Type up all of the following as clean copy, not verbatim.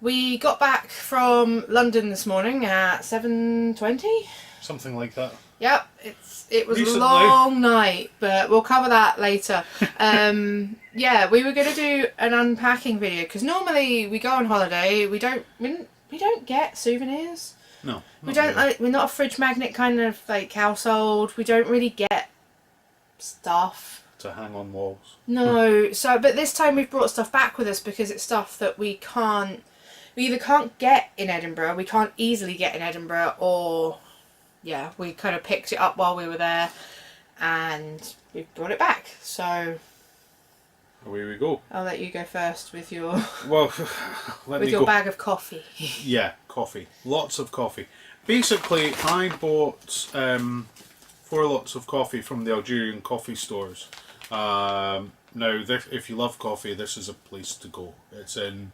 We got back from London this morning at 7:20. Something like that. Yep, it was Recently. a long night, but we'll cover that later. Yeah, we were going to do an unpacking video because normally we go on holiday, we don't get souvenirs. No, we don't really. we're not a fridge magnet kind of like household. We don't really get stuff to hang on walls. No, but this time we've brought stuff back with us because it's stuff that we either can't get in Edinburgh, we can't easily get in Edinburgh, or yeah, we kind of picked it up while we were there and we've brought it back. So away we go. I'll let you go first with your bag of coffee. Yeah, coffee. Lots of coffee. Basically, I bought 4 lots of coffee from the Algerian coffee stores. Now, if you love coffee, this is a place to go. It's in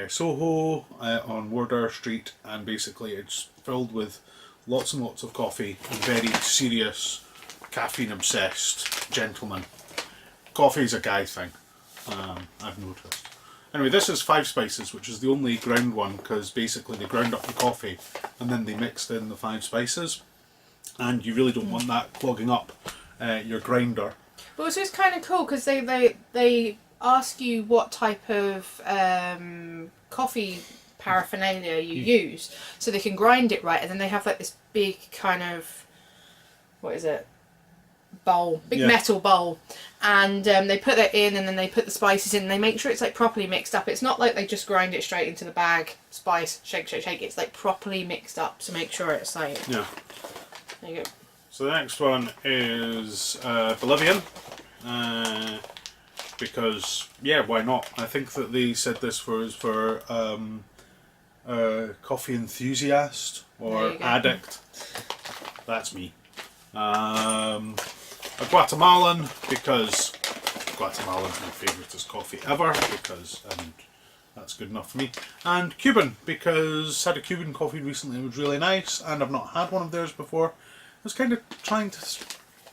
Soho on Wardour Street, and basically it's filled with lots and lots of coffee and very serious, caffeine-obsessed gentlemen. Coffee is a guy thing, I've noticed. Anyway, this is 5 spices, which is the only ground one, because basically they ground up the coffee and then they mixed in the 5 spices, and you really don't want that clogging up your grinder. Well, so it's kind of cool because they ask you what type of coffee paraphernalia you use, so they can grind it right, and then they have like this big kind of, what is it, bowl, big metal bowl, and they put that in, and then they put the spices in, and they make sure it's like properly mixed up. It's not like they just grind it straight into the bag, spice, shake, shake, shake. It's like properly mixed up to make sure it's like, yeah. There you go. So the next one is Bolivian, because yeah, why not? I think that they said this was for coffee enthusiast or addict. That's me. A Guatemalan, because Guatemalan's my favouriteest coffee ever, because that's good enough for me. And Cuban, because I had a Cuban coffee recently, it was really nice, and I've not had one of theirs before. I was kind of trying to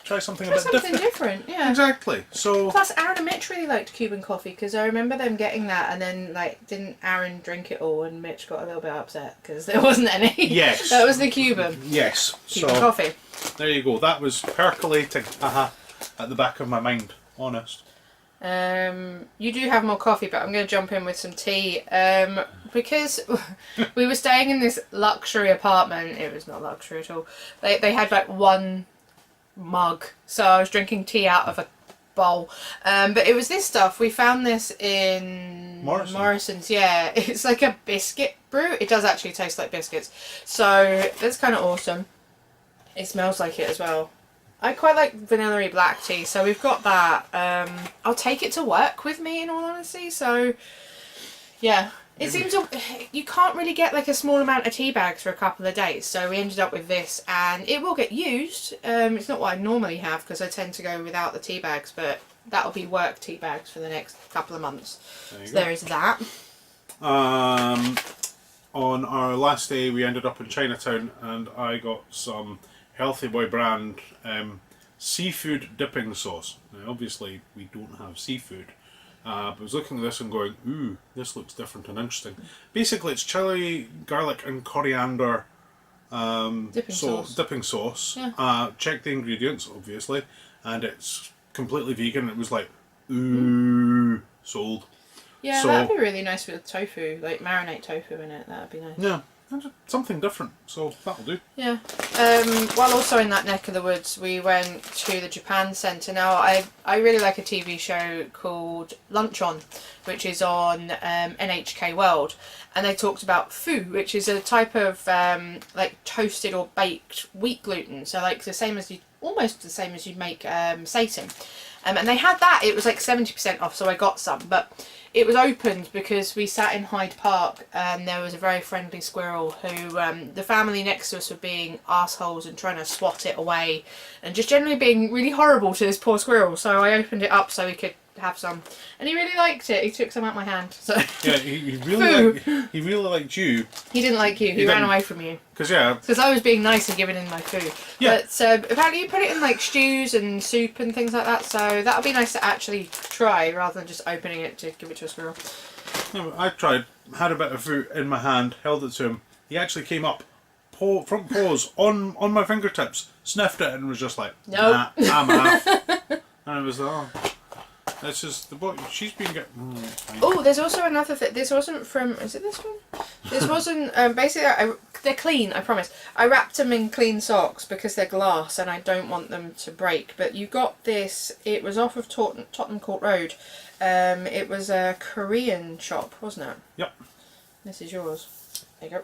try something a bit different. Yeah. Exactly. So. Plus, Aaron and Mitch really liked Cuban coffee because I remember them getting that, and then like didn't Aaron drink it all, and Mitch got a little bit upset because there wasn't any. Yes. That was the Cuban. Yes. Cuban coffee. There you go. That was percolating. At the back of my mind. Honest. You do have more coffee, but I'm going to jump in with some tea. Because we were staying in this luxury apartment. It was not luxury at all. They had like 1 mug, so I was drinking tea out of a bowl. But it was this stuff. We found this in Morrison's. Yeah, it's like a biscuit brew. It does actually taste like biscuits, so that's kind of awesome. It smells like it as well. I quite like vanilla-y black tea, so we've got that. I'll take it to work with me, in all honesty. So yeah, it seems you can't really get like a small amount of tea bags for a couple of days, so we ended up with this, and it will get used. It's not what I normally have because I tend to go without the tea bags, but that'll be work tea bags for the next couple of months. There is that. On our last day, we ended up in Chinatown, and I got some Healthy Boy brand seafood dipping sauce. Now, obviously, we don't have seafood. But I was looking at this and going, ooh, this looks different and interesting. Basically, it's chili, garlic, and coriander dipping sauce. Yeah. Check the ingredients, obviously, and it's completely vegan. It was like, ooh, sold. Yeah, so, that'd be really nice with tofu, like marinate tofu in it. That'd be nice. Yeah. Something different, so that'll do. Yeah. While also in that neck of the woods, we went to the Japan Centre. Now, I really like a TV show called Lunch On, which is on NHK World, and they talked about fu, which is a type of like toasted or baked wheat gluten. So like almost the same as you'd make seitan. And they had that. It was like 70% off, so I got some, but it was opened because we sat in Hyde Park and there was a very friendly squirrel who the family next to us were being assholes and trying to swat it away and just generally being really horrible to this poor squirrel. So I opened it up so we could have some, and he really liked it. He took some out my hand. So yeah, he really liked you. He didn't like you. He ran away from you. Because I was being nice and giving him my food. Yeah. But apparently you put it in like stews and soup and things like that. So that would be nice to actually try rather than just opening it to give it to a squirrel. No, I tried. Had a bit of fruit in my hand. Held it to him. He actually came up, front paws on my fingertips, sniffed it, and was just like, nope. Nah, I'm off. And I was like, oh. This is the boy. She's been getting. Oh, there's also another thing. This wasn't from. Is it this one? This wasn't. Basically, they're clean. I promise. I wrapped them in clean socks because they're glass and I don't want them to break. But you got this. It was off of Tottenham Court Road. It was a Korean shop, wasn't it? Yep. This is yours. There you go.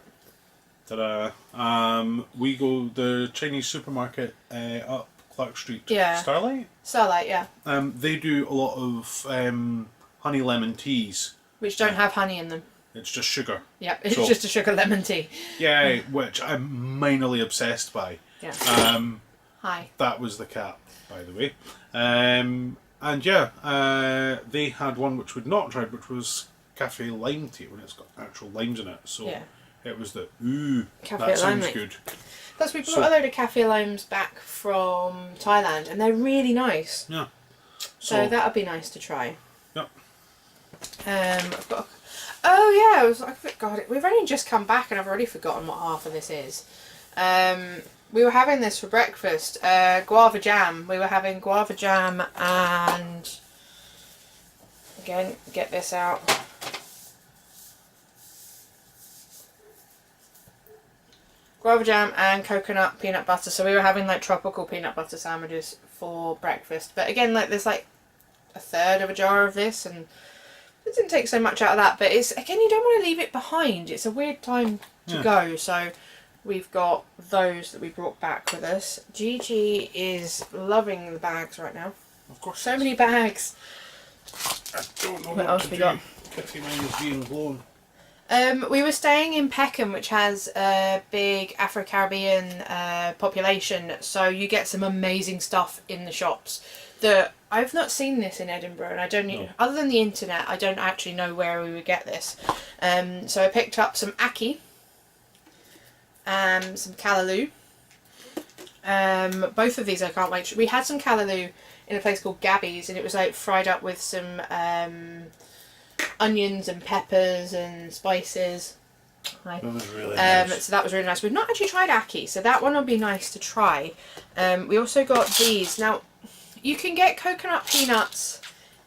Ta-da! We go the Chinese supermarket up Clark Street. Yeah. Starlight, yeah. They do a lot of honey lemon teas. Which don't have honey in them. It's just sugar. Yeah, it's just a sugar lemon tea. Yeah, which I'm minorly obsessed by. Yeah. Hi. That was the cat, by the way. And yeah, they had one which we'd not tried, which was cafe lime tea, when it's got actual limes in it. So yeah. It was the cafe that sounds lime good. Plus, we brought a load of cafe limes back from Thailand, and they're really nice. Yeah. So that would be nice to try. Yep. I've got. Oh yeah, I was like, God, we've only just come back, and I've already forgotten what half of this is. We were having this for breakfast. Guava jam. We were having guava jam and again, get this out. Guava jam and coconut peanut butter. So we were having like tropical peanut butter sandwiches for breakfast. But again, like there's like a third of a jar of this, and it didn't take so much out of that. But it's again, you don't want to leave it behind. It's a weird time to go. So we've got those that we brought back with us. Gigi is loving the bags right now. Of course. So many bags. I don't know what else we got. Kitty mine is being blown. We were staying in Peckham, which has a big Afro-Caribbean population, so you get some amazing stuff in the shops. I've not seen this in Edinburgh, and I don't other than the internet, I don't actually know where we would get this. So I picked up some ackee, some callaloo. Both of these I can't wait. We had some callaloo in a place called Gabby's, and it was like fried up with some onions and peppers and spices. That was really nice. So that was really nice. We've not actually tried ackee, so that one will be nice to try. We also got these. Now, you can get coconut peanuts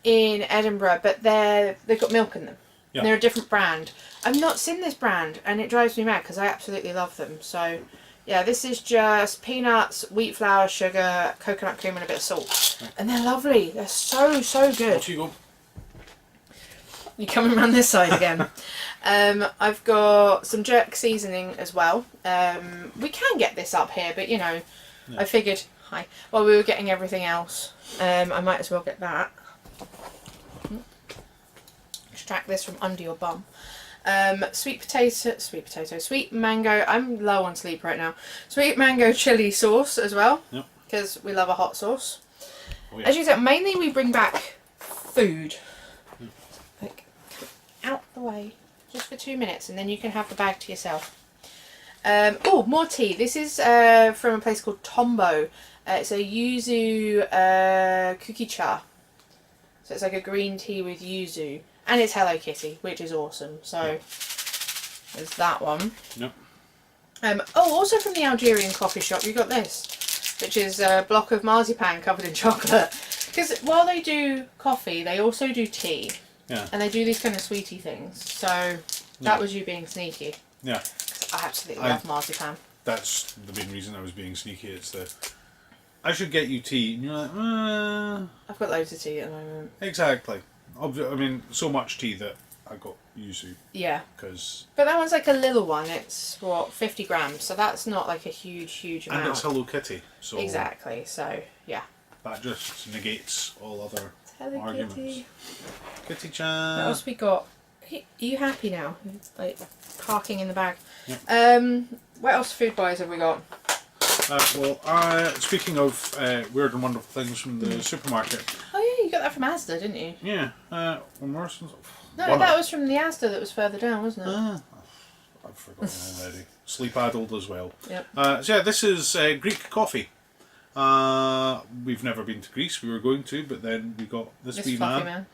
in Edinburgh, but they've got milk in them. Yeah. They're a different brand. I've not seen this brand, and it drives me mad because I absolutely love them. So, yeah, this is just peanuts, wheat flour, sugar, coconut cream, and a bit of salt. Right. And they're lovely. They're so, so good. Off you go. You're coming around this side again. I've got some jerk seasoning as well. We can get this up here, but you know, I figured, while we were getting everything else, I might as well get that. Extract this from under your bum. Sweet mango. I'm low on sleep right now. Sweet mango chili sauce as well, because we love a hot sauce. Oh, yeah. As you said, mainly we bring back food. Like, out the way, just for 2 minutes, and then you can have the bag to yourself. Oh, more tea. This is from a place called Tombo. It's a yuzu cookie cha. So it's like a green tea with yuzu. And it's Hello Kitty, which is awesome. So there's that one. Yep. Also from the Algerian coffee shop, you got this, which is a block of marzipan covered in chocolate. Because while they do coffee, they also do tea. Yeah. And they do these kind of sweetie things. So that was you being sneaky. Yeah. I absolutely love marzipan. That's the main reason I was being sneaky. It's I should get you tea, and you're like, I've got loads of tea at the moment. Exactly. I mean, so much tea that I got yuzu. Yeah. But that one's like a little one. It's, 50 grams. So that's not like a huge amount. And it's Hello Kitty. So exactly. So, yeah. That just negates all other Hello arguments. Kitty. Kitty-chan. What else we got? Are you happy now? Like, parking in the bag. Yep. What else food-wise have we got? Speaking of weird and wonderful things from the supermarket. Oh yeah, you got that from Asda, didn't you? Yeah. Morrison's. No, that was from the Asda that was further down, wasn't it? I've forgotten already. Sleep addled as well. Yep. So yeah, this is Greek coffee. We've never been to Greece. We were going to, but then we got this wee man.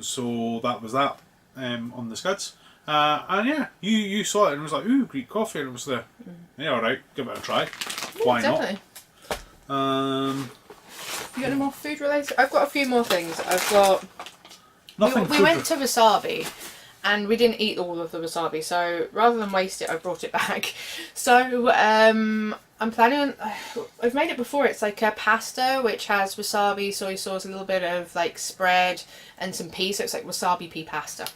So that was that on the skids. And yeah, you saw it and was like, ooh, Greek coffee, and it was yeah, all right, give it a try. Why definitely. not? You got any more food related? I've got a few more things. I've got. Nothing. We went to wasabi. And we didn't eat all of the wasabi, so rather than waste it, I brought it back. So I'm planning on. I've made it before. It's like a pasta which has wasabi, soy sauce, a little bit of like spread, and some pea. So it's like wasabi pea pasta.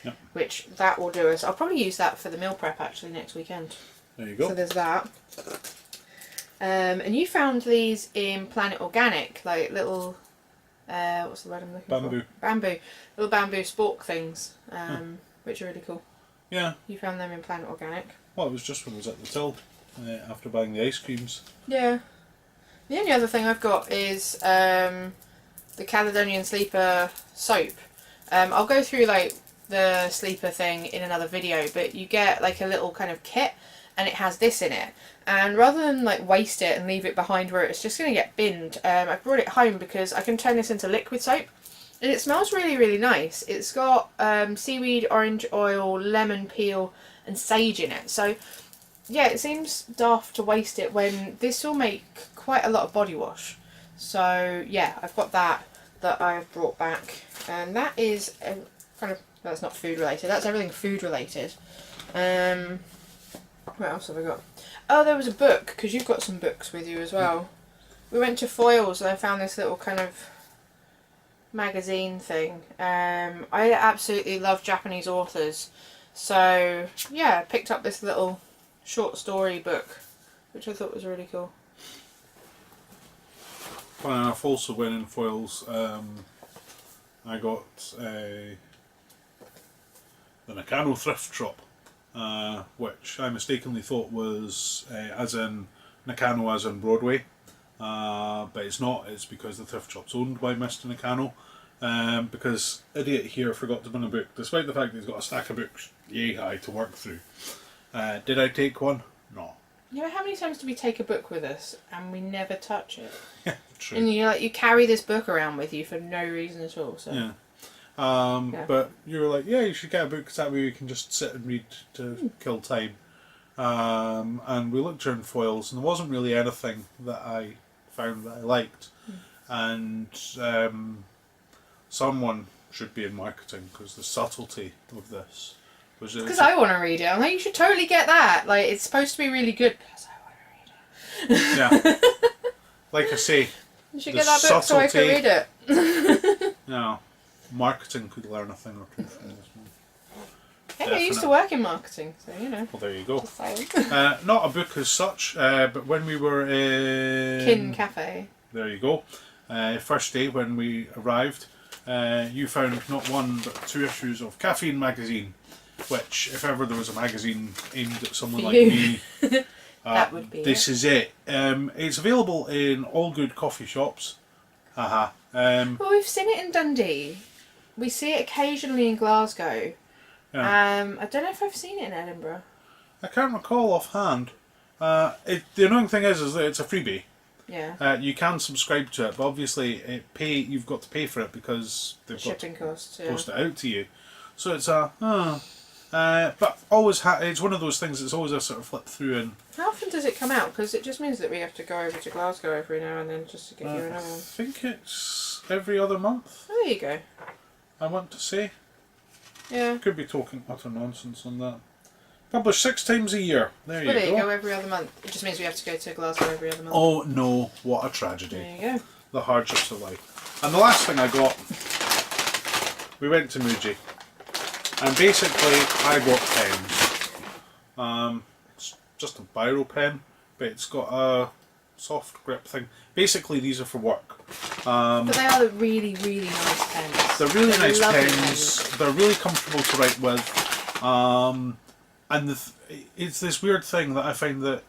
Yep. Which that will do us. I'll probably use that for the meal prep actually next weekend. There you go. So there's that. And you found these in Planet Organic, like little. What's the word I'm looking for? Bamboo. Little bamboo spork things, which are really cool. Yeah. You found them in Planet Organic. Well, it was just when I was at the till after buying the ice creams. Yeah. The only other thing I've got is the Caledonian sleeper soap. I'll go through like the sleeper thing in another video, but you get like a little kind of kit and it has this in it. And rather than like waste it and leave it behind where it's just going to get binned, I brought it home because I can turn this into liquid soap. And it smells really, really nice. It's got seaweed, orange oil, lemon peel and sage in it. So yeah, it seems daft to waste it when this will make quite a lot of body wash. So yeah, I've got that I've brought back. And that is kind of, that's not food related, that's everything food related. What else have I got? Oh, there was a book, because you've got some books with you as well. We went to Foyles and I found this little kind of magazine thing. I absolutely love Japanese authors. So, yeah, I picked up this little short story book, which I thought was really cool. Funny enough, also went in Foyles, I got the Nakano thrift shop. Which I mistakenly thought was as in Nakano as in Broadway, but it's not. It's because the thrift shop's owned by Mr. Nakano, because idiot here forgot to bring a book, despite the fact that he's got a stack of books yay high to work through. Did I take one? No. You know, how many times do we take a book with us and we never touch it? Yeah, true. And you carry this book around with you for no reason at all. So. Yeah. But you were like, yeah, you should get a book because that way we can just sit and read to kill time. And we looked around Foyles and there wasn't really anything that I found that I liked. And someone should be in marketing because the subtlety of this was... Because I want to read it. I'm like, you should totally get that. Like, it's supposed to be really good because I want to read it. Yeah. Like I say... You should get that book so I can read it. No. Marketing could learn a thing or two from this one. Hey, I used to work in marketing, so you know. Well, there you go. Not Not a book as such, but when we were in... Kin Cafe. There you go. First day when we arrived, you found not one but 2 issues of Caffeine magazine, which, if ever there was a magazine aimed at someone like me, that would be this is it. It's available in all good coffee shops. Haha. Well, we've seen it in Dundee. We see it occasionally in Glasgow. Yeah. I don't know if I've seen it in Edinburgh. I can't recall offhand. The annoying thing is that it's a freebie. Yeah. You can subscribe to it, but obviously you've got to pay for it because they've shipping got costs, to post it out to you. So it's but always it's one of those things that's always a sort of flip through. And how often does it come out? Because it just means that we have to go over to Glasgow every now and then just to get you another one. I think it's every other month. Oh, there you go. I want to say. Yeah. Could be talking utter nonsense on that. Published 6 times a year. There you go. Go every other month. It just means we have to go to Glasgow every other month. Oh no, what a tragedy. There you go. The hardships of life. And the last thing I got, we went to Muji. And basically I bought pens. It's just a biro pen, but it's got a soft grip thing. Basically these are for work. But they are really, really nice pens. They're really nice pens. They're really comfortable to write with. And it's this weird thing that I find that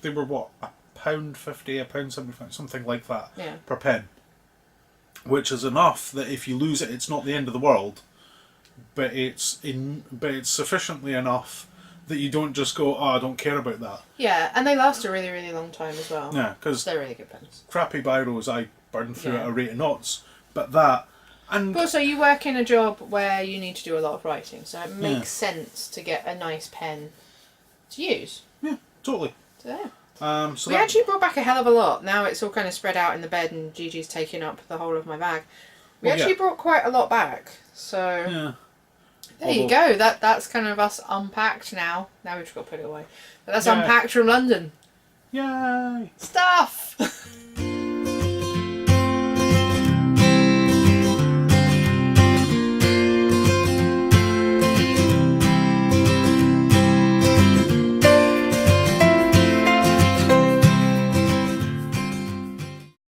they were what, £1.50, £1.75, something like that per pen. which is enough that if you lose it, it's not the end of the world, but it's sufficiently enough that you don't just go, oh, I don't care about that. Yeah, and they last a really, really long time as well. Yeah, because they're really good pens. Crappy biros I burn through at a rate of knots, but that... And but also, you work in a job where you need to do a lot of writing, so it makes sense to get a nice pen to use. Yeah, totally. So, yeah. So we actually brought back a hell of a lot. Now it's all kind of spread out in the bed and Gigi's taking up the whole of my bag. We actually brought quite a lot back. So there you go. That's kind of us unpacked now. Now we've just got to put it away. But that's unpacked from London. Yay! Stuff!